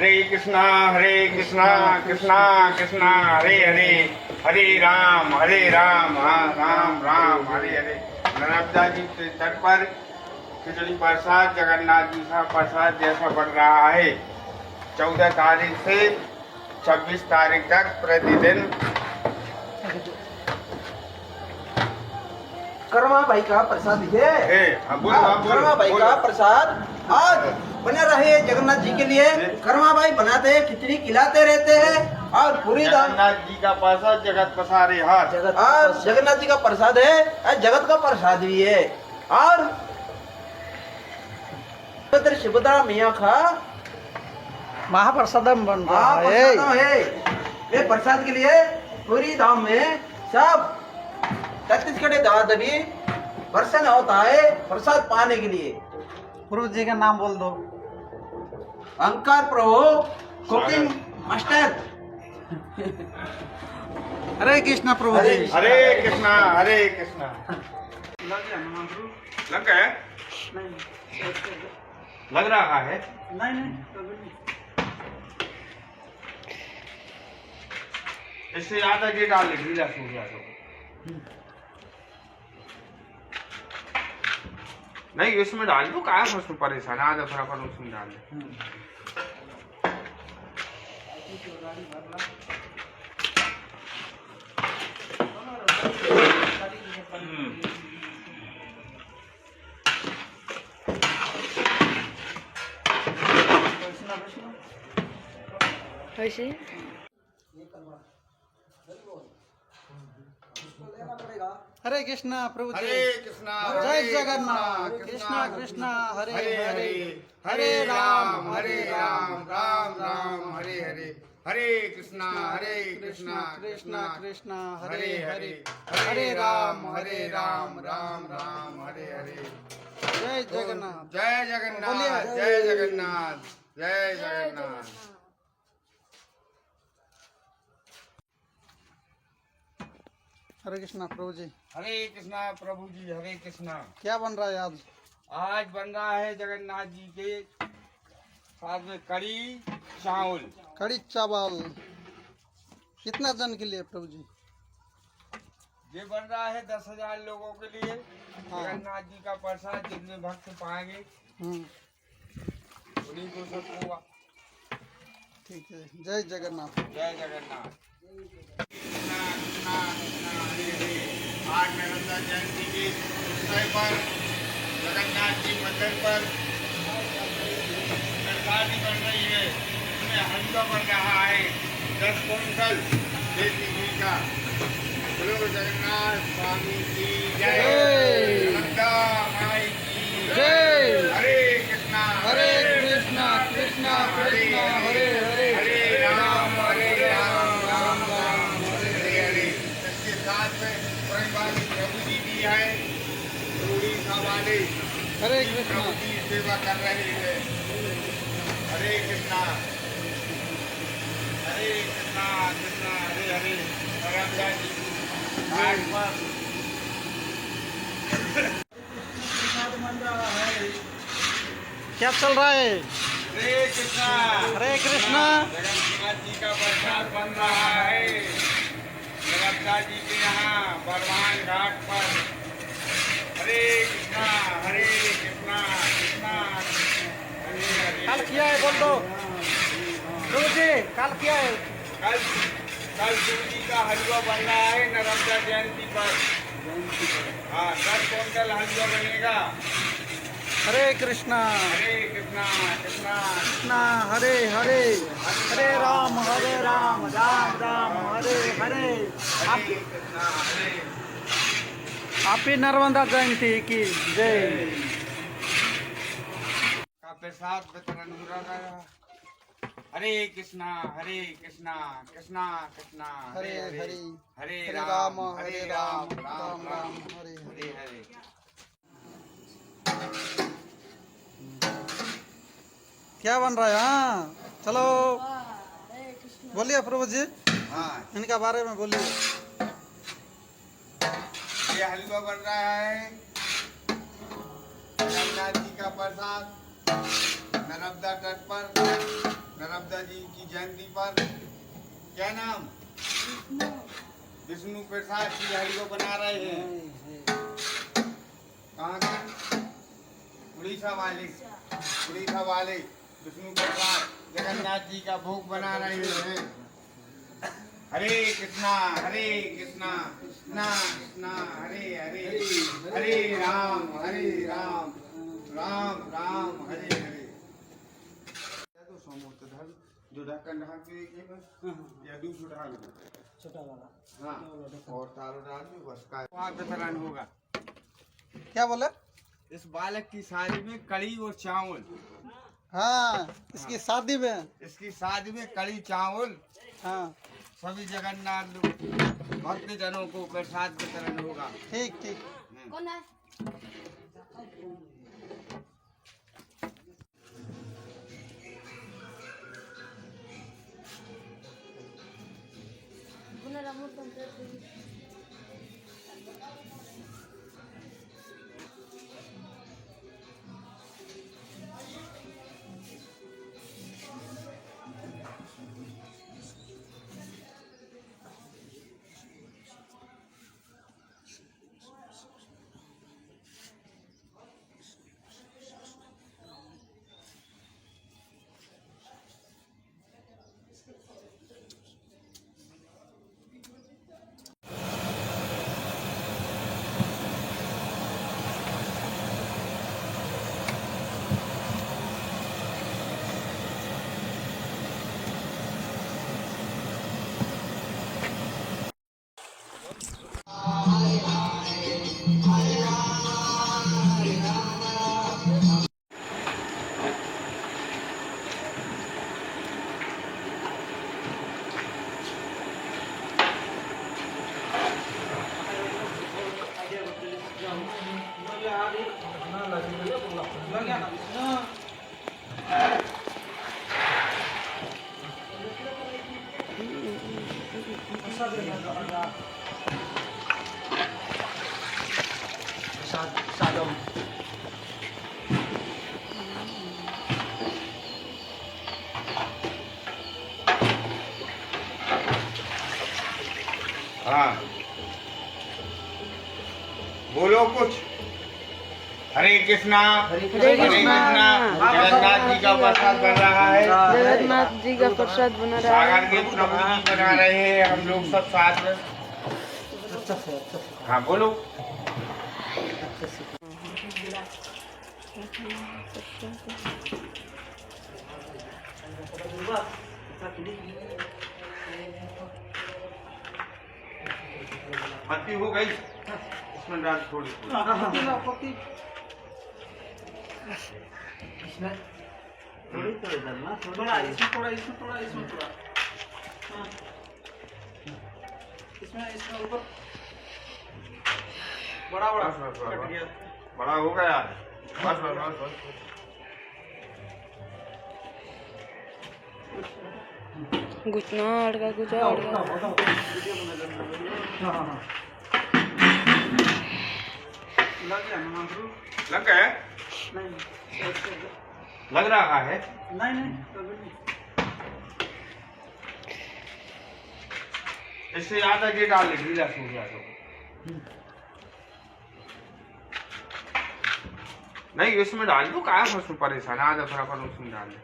कृष्णा कृष्णा कृष्णा हरे हरे, हरे राम राम राम हरे हरे। नर्मदा जी के तट पर खिचड़ी प्रसाद जगन्नाथ जी का प्रसाद जैसा बन रहा है। 14 तारीख से 26 तारीख तक प्रतिदिन कर्मा भाई का प्रसाद है। कर्मा भाई का प्रसाद आज बने रहे जगन्नाथ जी के लिए। कर्मा भाई बनाते हैं, खिचड़ी खिलाते रहते हैं और पूरी जगन्नाथ जी का प्रसाद जगत पसारे हाथ। और जगन्नाथ जी का प्रसाद है और जगत का प्रसाद भी है। और सुभद्रा मैया का महाप्रसाद बन रहा है। ये प्रसाद के लिए पूरी धाम में सब छत्तीसगढ़ दादारी प्रसन्न होता है प्रसाद पाने के लिए। प्रभु जी का नाम बोल दो। अंकार प्रभु कुकिंग मास्टर। हरे कृष्णा प्रभु जी। हरे कृष्णा लग गया? लग रहा है? नहीं इससे ज्यादा ये डाल ले, ढीला सूख गया तो नहीं, इसमें डाल दो। क्या है उसमें परेशान, आधा थोड़ा पर उसमें डाल दे। कैसे? हरे कृष्णा प्रभु जी। हरे कृष्णा जय जगन्नाथ। कृष्णा कृष्णा हरे हरे, हरे राम राम राम हरे हरे। हरे कृष्णा कृष्णा कृष्णा हरे हरे, हरे राम राम राम हरे हरे। जय जगन्नाथ। जय जगन्नाथ, जय जगन्नाथ, जय जगन्नाथ। हरे कृष्णा प्रभु जी। हरे कृष्णा प्रभु जी, हरे कृष्णा। क्या बन रहा है आज? आज बन रहा है जगन्नाथ जी के साथ में कड़ी चावल। कड़ी चावल कितना जन के लिए प्रभु जी? ये बन रहा है 10,000 लोगों के लिए। जगन्नाथ जी का प्रसाद जितने भक्त पाएंगे उन्हीं को सब होगा। ठीक है, जय जगन्नाथ। जय जगन्नाथ। कृष्णा हरे हरे। आज नर्मदा जयंती के अवसर पर जगन्नाथ जी मंदिर पर प्रसादी बन रही है। इसमें हलवा बन रहा है 10 क्विंटल देवी जी का। बोलो जगन्नाथ स्वामी की जय, नर्मदा माई की जय। हरे कृष्णा कृष्णा कृष्णा हरे हरे हरे, हरे राम राम हरे हरे। इसके साथ में प्रभु जी भी आए, उड़ीसा वाले हरे कृष्णा। प्रभु की सेवा कर रहे हैं। हरे कृष्णा कृष्णा हरे हरे। नर्मदा जी घाट पर क्या चल रहा है? हरे कृष्णा जगन्नाथ जी का प्रसाद बन रहा है नर्मदा जी के यहाँ बलवान घाट पर। हरे कृष्णा हरे हरे कल किया है बोल दो प्रभु जी। कल किया है। कल शिव जी का हलवा बन रहा है नर्मदा जयंती पर। हाँ, 10 क्विंटल हलवा बनेगा। हरे कृष्णा कृष्णा कृष्णा हरे हरे, हरे राम राम राम हरे हरे। कृष्णा हरे। हैप्पी नर्मदा जयंती की जय। का प्रसाद वितरण हो रहा है। हरे कृष्णा कृष्णा हरे हरे, हरे हरे राम राम हरे हरे। हरे। क्या बन रहा है? हाँ चलो बोलिए प्रभु जी, हाँ, इनका बारे में बोलिए। ये हलवा बन रहा है जगन्नाथ जी का प्रसाद नर्मदा तट पर। नर्मदा नर्मदा जी की जयंती पर क्या नाम विष्णु प्रसाद की हरी को बना रहे हैं। कहाँ के? उड़ीसा वाले विष्णु प्रसाद जगन्नाथ जी का भोग बना रहे हैं। हरे कृष्णा कृष्णा कृष्णा हरे हरे, हरे राम राम राम हरे हरे। तो सोमोत धर्म जो ढक्कन ढाक के एक बस या दूसरा ढाल दो छोटा वाला। हाँ, और तारो डाल दो बस का वहाँ वितरण होगा। क्या बोले? इस बालक की शादी में कड़ी और चावल। हाँ, इसकी शादी में, इसकी शादी में कड़ी चावल, हाँ सभी जगन्नाथ भक्त जनों को प्रसाद वितरण होगा। ठीक ठीक। कौन है? हाँ, बोलो कुछ। हरे कृष्णा जगन्नाथ जी का प्रसाद बन रहा है। जगन्नाथ जी का प्रसाद बना रहा सागर है। के प्रभु जी बना रहे हैं, हम लोग सब साथ में। हाँ बोलो। पत्ती हो गई, इसमें डाल थोड़ी थोड़ी। इसमें थोड़ी थोड़ी डालना, थोड़ा इसमें थोड़ा हाँ। इसमें ऊपर बड़ा कट गया, बड़ा हो गया। बस घुटना अड़का कुछ अड़का लग गया? लग रहा है? नहीं इससे आधा ये डाल ले, ढीला सूख गया तो। नहीं इसमें डाल दो, क्या है उसमें परेशान, आधा थोड़ा पर उसमें डाल दे।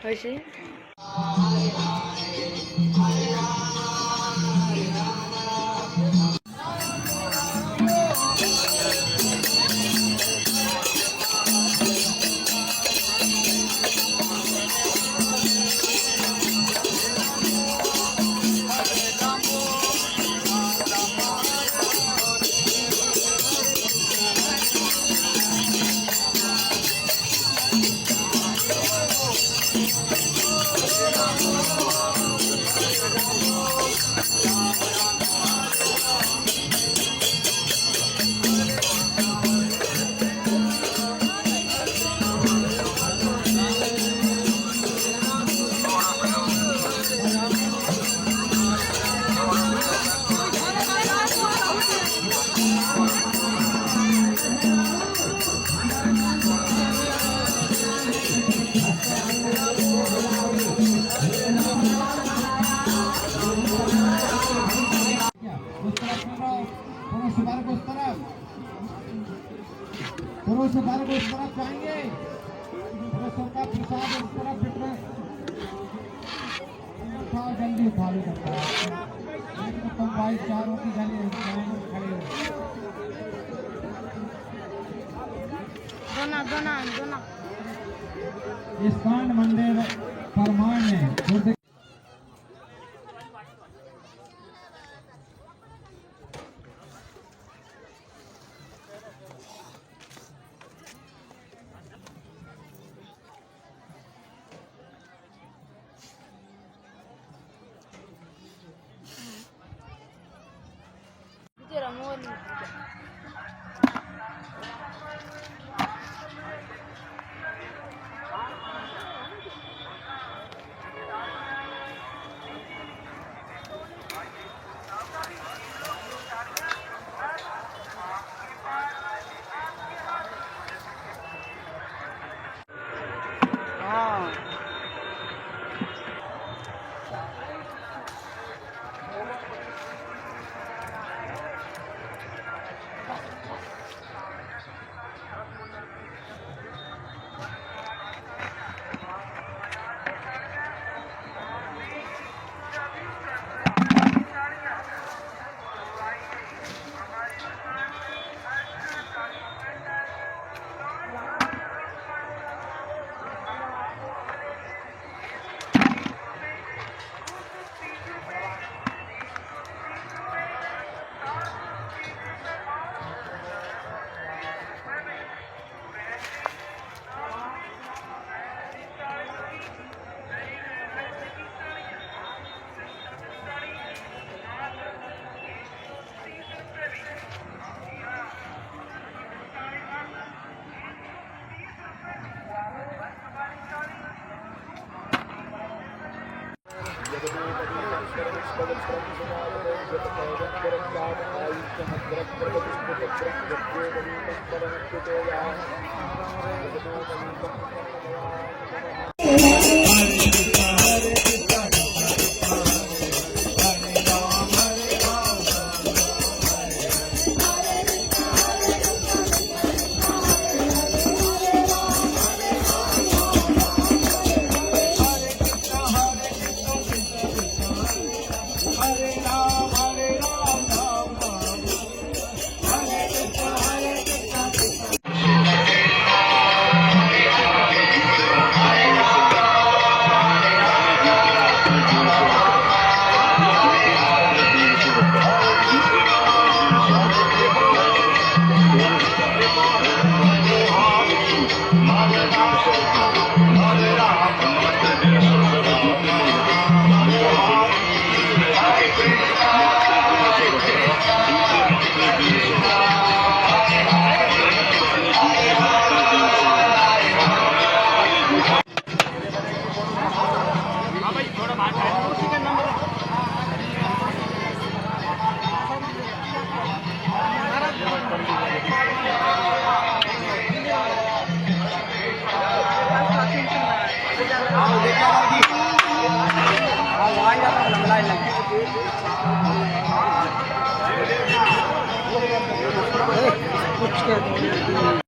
ऐसे से 12 को इस तरफ जाएंगे, सबका प्रसाद इस तरफ फिट में जल्दी उठा लो सकता है, तो भाई चारों की गली खड़े हो। दोना इस्कान मंदिर परमान में जरा मोर हाँ